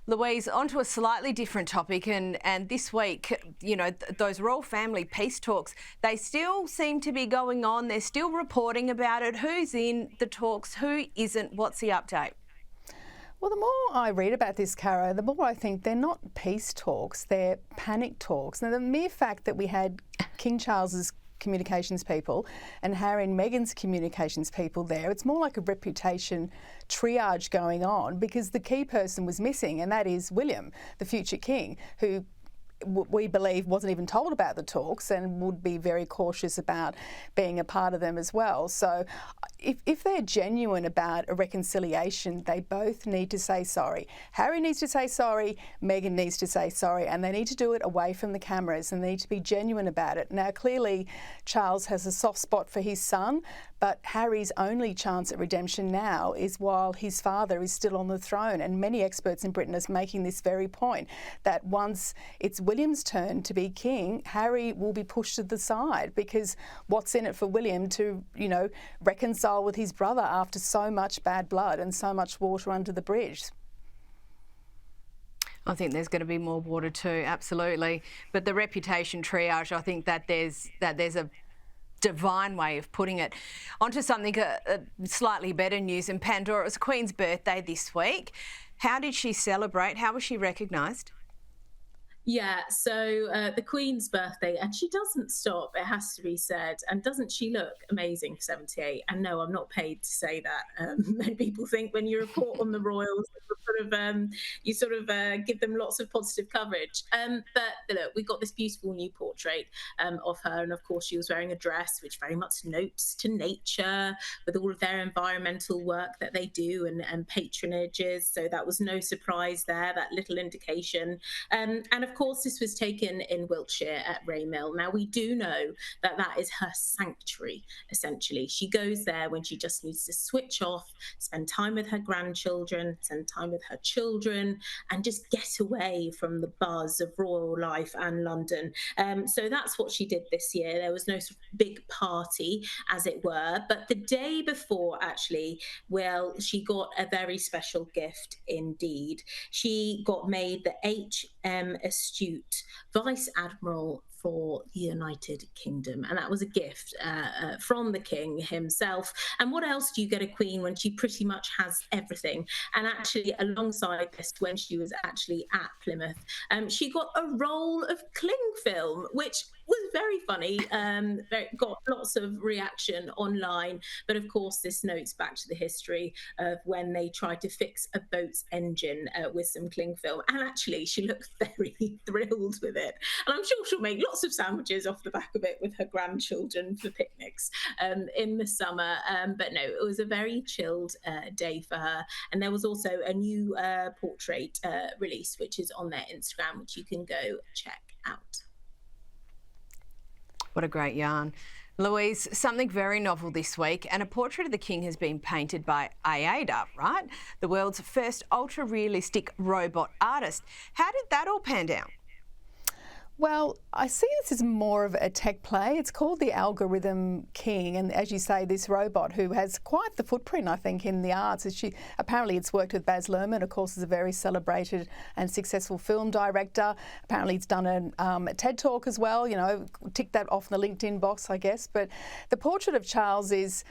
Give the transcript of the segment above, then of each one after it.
Louise, onto a slightly different topic, and this week, those royal family peace talks, they still seem to be going on. They're still reporting about it. Who's in the talks? Who isn't? What's the update? Well, the more I read about this, Caro, the more I think they're not peace talks, they're panic talks. Now, the mere fact that we had King Charles's communications people and Harry and Meghan's communications people there, it's more like a reputation triage going on, because the key person was missing, and that is William, the future king, who we believe wasn't even told about the talks and would be very cautious about being a part of them as well. So if they're genuine about a reconciliation, they both need to say sorry. Harry needs to say sorry, Meghan needs to say sorry, and they need to do it away from the cameras, and they need to be genuine about it. Now, clearly, Charles has a soft spot for his son, but Harry's only chance at redemption now is while his father is still on the throne. And many experts in Britain are making this very point, that once it's William's turn to be king, Harry will be pushed to the side, because what's in it for William to, reconcile with his brother after so much bad blood and so much water under the bridge? I think there's going to be more water too, absolutely. But the reputation triage, I think that there's a divine way of putting it. Onto something slightly better news in Pandora. It was Queen's birthday this week. How did she celebrate? How was she recognised? Yeah, so the Queen's birthday, and she doesn't stop, it has to be said. And doesn't she look amazing for 78? And no, I'm not paid to say that. Many people think when you report on the royals, you sort of give them lots of positive coverage. But look, we got this beautiful new portrait of her. And of course, she was wearing a dress which very much notes to nature, with all of their environmental work that they do and patronages. So that was no surprise there, that little indication. And of course, this was taken in Wiltshire at Raymil. Now, we do know that that is her sanctuary, essentially. She goes there when she just needs to switch off, spend time with her grandchildren, spend time with her children, and just get away from the buzz of royal life and London. So that's what she did this year. There was no sort of big party, as it were. But the day before, actually, well, she got a very special gift indeed. She got made the H.M. Astute Vice Admiral for the United Kingdom, and that was a gift from the King himself. And what else do you get a Queen when she pretty much has everything? And actually, alongside this, when she was actually at Plymouth, she got a roll of cling film, which was very funny, got lots of reaction online. But of course, this notes back to the history of when they tried to fix a boat's engine with some cling film. And actually, she looked very thrilled with it. And I'm sure she'll make lots of sandwiches off the back of it with her grandchildren for picnics in the summer. But no, it was a very chilled day for her. And there was also a new portrait release, which is on their Instagram, which you can go check out. What a great yarn. Louise, something very novel this week, and a portrait of the King has been painted by Aida, right? The world's first ultra-realistic robot artist. How did that all pan out? Well, I see this as more of a tech play. It's called the Algorithm King, and as you say, this robot who has quite the footprint, I think, in the arts. Apparently it's worked with Baz Luhrmann, of course, is a very celebrated and successful film director. Apparently it's done a TED Talk as well, tick that off the LinkedIn box, I guess. But the portrait of Charles is...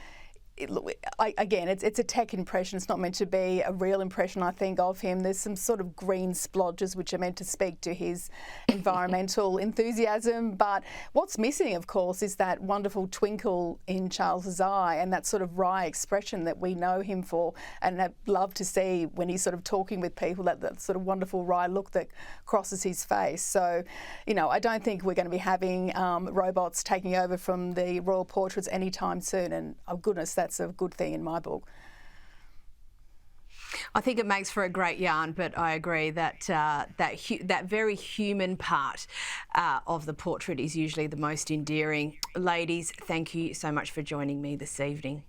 Again, it's a tech impression. It's not meant to be a real impression, I think, of him. There's some sort of green splodges which are meant to speak to his environmental enthusiasm. But what's missing, of course, is that wonderful twinkle in Charles's eye and that sort of wry expression that we know him for, and I love to see when he's sort of talking with people, that sort of wonderful wry look that crosses his face. So, I don't think we're going to be having robots taking over from the royal portraits anytime soon. And, oh goodness, that's a good thing in my book. I think it makes for a great yarn, but I agree that that very human part of the portrait is usually the most endearing. Ladies, thank you so much for joining me this evening.